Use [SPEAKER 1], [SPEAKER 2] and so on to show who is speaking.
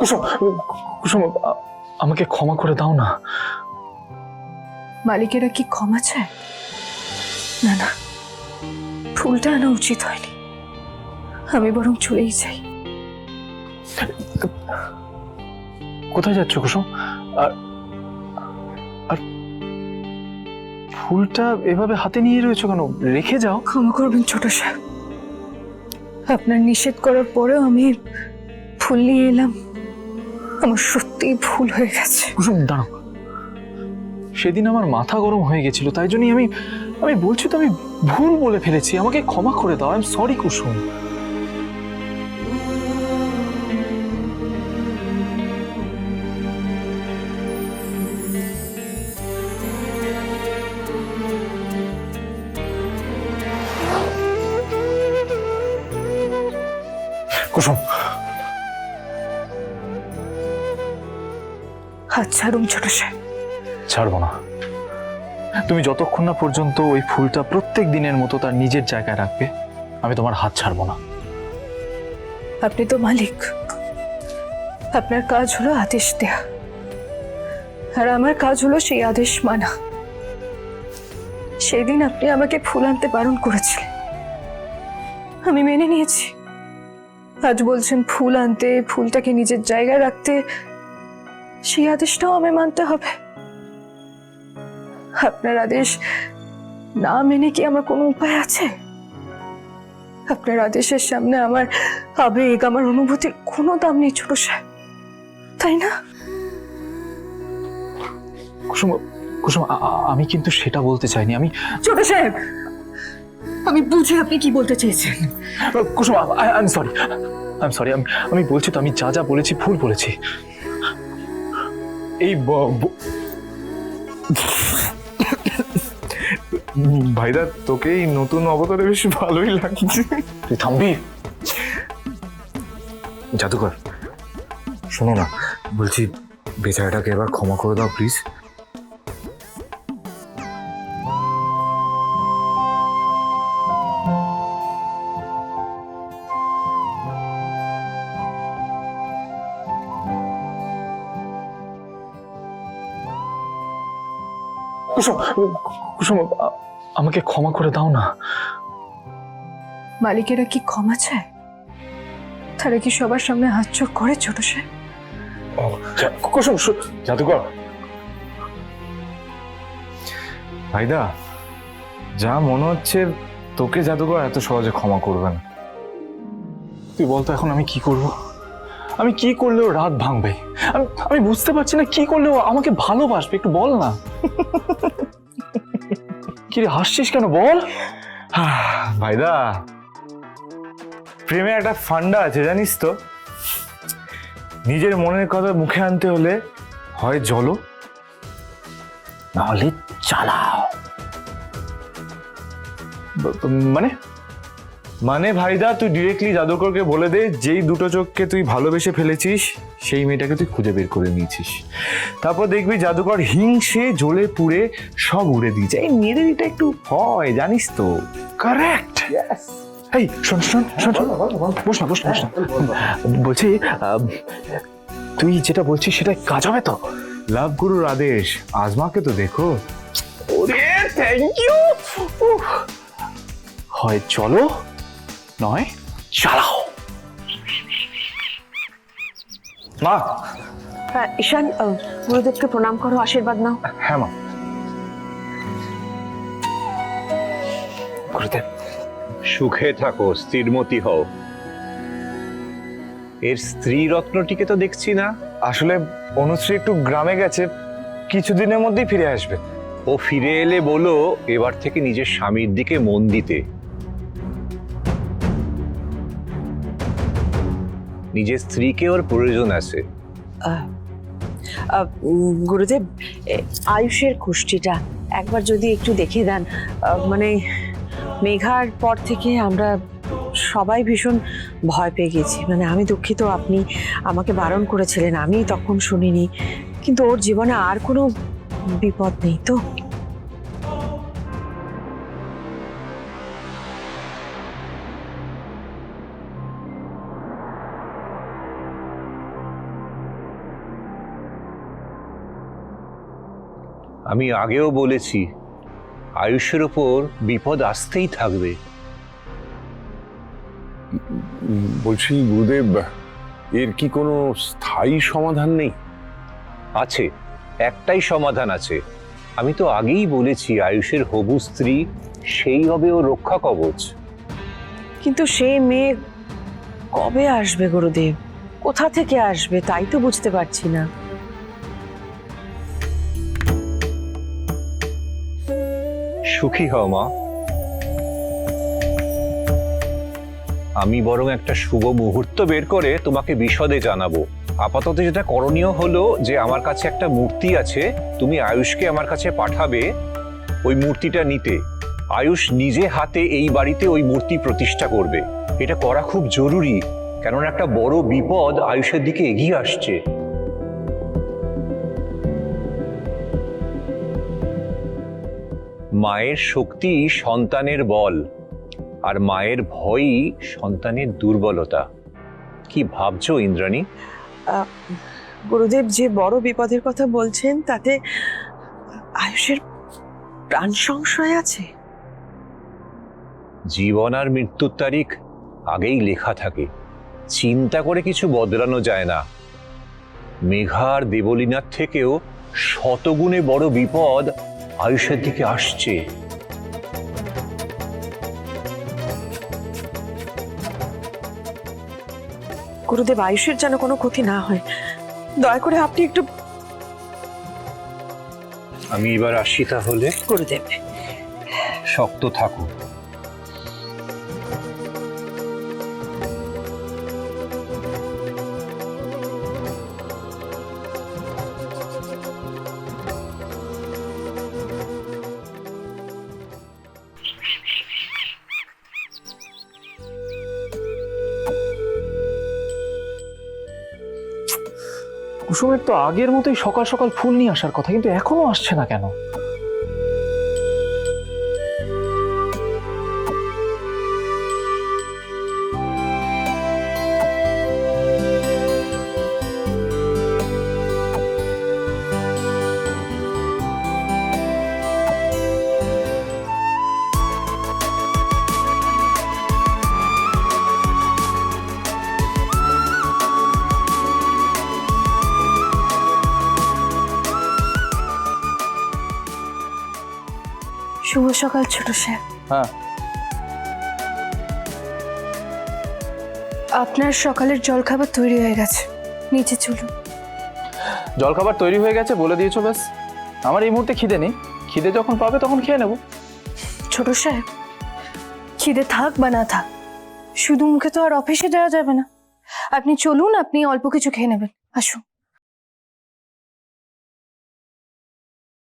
[SPEAKER 1] কুসুম, কুসুম, আমাকে ক্ষমা করে দাও না।
[SPEAKER 2] মালিকেরা কি ক্ষমা চায়? না না, ফুলটা আনা উচিত হয়নি। আমি বরং চলেই যাই।
[SPEAKER 1] কোথায় যাচ্ছ কুসুম? আর আর ফুলটা এভাবে হাতে নিয়ে রয়েছো কেন? রেখে যাও।
[SPEAKER 2] ক্ষমা করবেন ছোট সাহেব, আপনার নিষেধ করার পরেও আমি ফুল নিয়ে এলাম। আমার সত্যিই ভুল হয়ে গেছে।
[SPEAKER 1] কুসুম দাঁড়াও, সেদিন আমার মাথা গরম হয়ে গেছিল, তাই জন্যই আমি আমি বলছি তো আমি ভুল বলে ফেলেছি, আমাকে ক্ষমা করে দাও। আই এম সরি কুসুম। কুসুম,
[SPEAKER 2] হাত ছাড়ুন ছোট সাহেব।
[SPEAKER 1] ছাড়বো না। তুমি যতক্ষণ না পর্যন্ত ওই ফুলটা প্রত্যেক দিনের মতো তার নিজের জায়গায় রাখবে, আমি তোমার হাত ছাড়বো না।
[SPEAKER 2] আপনি তো মালিক, আপনার কাজ হলো আদেশ দেয়া, আর আমার কাজ হলো সেই আদেশ মানা। সেদিন আপনি আমাকে ফুল আনতে বারণ করেছিলেন, আমি মেনে নিয়েছি। আজ বলছেন ফুল আনতে, ফুলটাকে নিজের জায়গায় রাখতে, সেই আদেশটাও আমি মানতে হবে। আপনার আদেশ না মেনে কি আমার কোনো উপায় আছে? আপনার আদেশের সামনে আমার আবেগ, আমার অনুভূতির কোনো দাম নেই ছোট সাহেব, তাই না?
[SPEAKER 1] কুসুম, কুসুম, আমি কিন্তু সেটা বলতে চাইনি। আমি
[SPEAKER 2] ছোট সাহেব, আমি বুঝি আপনি কি বলতে চেয়েছেন।
[SPEAKER 1] Kusum, I am sorry, I am sorry. আমি বলছি তো, আমি যা যা বলেছি ভুল বলেছি। এই
[SPEAKER 3] ভাইদা, তোকে এই নতুন অবতারে বেশ ভালোই লাগছে।
[SPEAKER 1] তুই থামবি?
[SPEAKER 3] জাদুকর, শোনো না, বলছি বেচারাটাকে এবার ক্ষমা করে দাও প্লিজ।
[SPEAKER 1] কুসুম, কুসুম, আমাকে ক্ষমা করে দাও না।
[SPEAKER 2] মালিকেরা কি ক্ষমা চায়? তারা কি সবার সামনে হাত চোখ করে ছোট সাহেব?
[SPEAKER 1] কুসুম,
[SPEAKER 3] জাদুকর, ভাইদা, যা মনে হচ্ছে তোকে জাদুকর এত সহজে ক্ষমা করবে না।
[SPEAKER 1] তুই বলতো এখন আমি কি করব? আমি কি করলেও রাত ভাঙবে? আমি বুঝতে পারছি না কি করলেও আমাকে ভালোবাসবে। একটু বল না। কি রে, হাসছিস কেন? বল।
[SPEAKER 3] ভাইদা, প্রেমে একটা ফান্ডা আছে জানিস তো। নিজের মনের কথা মুখে আনতে হলে হয় জ্বলো,
[SPEAKER 1] নাহলে চালাও। মানে
[SPEAKER 3] মানে ভাইদা, তুই ডিরেক্টলি জাদুকরকে বলে দে যেই দুটো চোখকে তুই ভালোবেসে ফেলেছিস সেই মেয়েটাকে তুই খুঁজে বের করে নিয়েছিস। তারপর দেখবি জাদুকর হিংসে জ্বলে পুড়ে সব উড়ে দিয়েছে। এই মেয়েদের এটা একটু হয় জানিস তো।
[SPEAKER 1] কারেক্ট। এই শোন শোন শোন, বস না, বস না, বস না। বলছি, তুই যেটা বলছিস সেটা কাজ হবে তো?
[SPEAKER 3] লাভ গুরুর আদেশ, আজমাকে তো দেখো।
[SPEAKER 1] ওরে থ্যাংক ইউ। হয় চলো, নয় চালাও।
[SPEAKER 3] মা।
[SPEAKER 4] ঈশান, গুরুদেবকে প্রণাম করো, আশীর্বাদ নাও।
[SPEAKER 3] হ্যাঁ মা।
[SPEAKER 1] গুরুদেব,
[SPEAKER 5] সুখে থাকো, স্থিরমতি হও। এর স্ত্রী রত্নটিকে তো দেখছি না।
[SPEAKER 3] আসলে অনুশ্রী একটু গ্রামে গেছে, কিছুদিনের মধ্যেই ফিরে আসবে।
[SPEAKER 5] ও ফিরে এলে বলো এবার থেকে নিজের স্বামীর দিকে মন দিতে। নিজের স্ত্রীকে ওর প্রয়োজন আছে।
[SPEAKER 4] গুরুদেব, আয়ুষের কুষ্টিটা একবার যদি একটু দেখে দেন। মানে মেঘার পর থেকে আমরা সবাই ভীষণ ভয় পেয়ে গেছি। মানে আমি দুঃখিত, আপনি আমাকে বারণ করেছিলেন, আমি তখন শুনিনি, কিন্তু ওর জীবনে আর কোনো বিপদ নেই তো?
[SPEAKER 5] আমি আগেও বলেছি আয়ুষের ওপর বিপদ আসতেই থাকবে।
[SPEAKER 6] বলছি গুরুদেব, এর কি কোনো স্থায়ী সমাধান নেই?
[SPEAKER 5] আছে, একটাই সমাধান আছে। আমি তো আগেই বলেছি আয়ুষের হবু স্ত্রী সেই হবে ও রক্ষা কবচ।
[SPEAKER 4] কিন্তু সে মেয়ে কবে আসবে গুরুদেব? কোথা থেকে আসবে তাই তো বুঝতে পারছি না।
[SPEAKER 5] সুখী হও মা। আমি বরং একটা শুভ মুহূর্ত বের করে তোমাকে বিশদে জানাবো। আপাতত যেটা করণীয় হলো যে আমার কাছে একটা মূর্তি আছে, তুমি আয়ুষকে আমার কাছে পাঠাবে ওই মূর্তিটা নিতে। আয়ুষ নিজে হাতে এই বাড়িতে ওই মূর্তি প্রতিষ্ঠা করবে। এটা করা খুব জরুরি, কেননা একটা বড় বিপদ আয়ুষের দিকে এগিয়ে আসছে। মায়ের শক্তি সন্তানের বল, আর মায়ের ভয়ই সন্তানের দুর্বলতা। কি ভাবছো ইন্দ্রাণী?
[SPEAKER 4] গুরুদেব, যে বড় বিপদের কথা বলছেন তাতে আয়ুষের প্রাণ সংশয় আছে।
[SPEAKER 5] জীবন আর মৃত্যুর তারিখ আগেই লেখা থাকে, চিন্তা করে কিছু বদলানো যায় না। মেঘার দেবলীনার থেকেও শতগুণে বড় বিপদ আয়ুষের দিকে আসছে।
[SPEAKER 4] গুরুদেব, আয়ুষের যেন কোনো ক্ষতি না হয়, দয়া করে আপনি একটু।
[SPEAKER 5] আমি এবার আসি তাহলে।
[SPEAKER 4] গুরুদেব,
[SPEAKER 5] শক্ত থাকো।
[SPEAKER 1] কুসুমের তো আগের মতোই সকাল সকাল ফুল নিয়ে আসার কথা, কিন্তু এখনো আসছে না কেন?
[SPEAKER 2] শুভ সকাল ছোট সাহেব।
[SPEAKER 1] হ্যাঁ,
[SPEAKER 2] আপনার সকালের জলখাবার তৈরি হয়ে গেছে, নিচে চলুন।
[SPEAKER 1] জলখাবার তৈরি হয়ে গেছে বলে দিয়েছো, ব্যাস। আমার এই মুহূর্তে খিদে নেই, খিদে যখন পাবে তখন খেয়ে নেবো।
[SPEAKER 2] ছোট সাহেব, খিদে থাক বা না থাক, শুধু মুখে তো আর অফিসে যাওয়া যাবে না। আপনি চলুন, আপনি অল্প কিছু খেয়ে নেবেন, আসুন।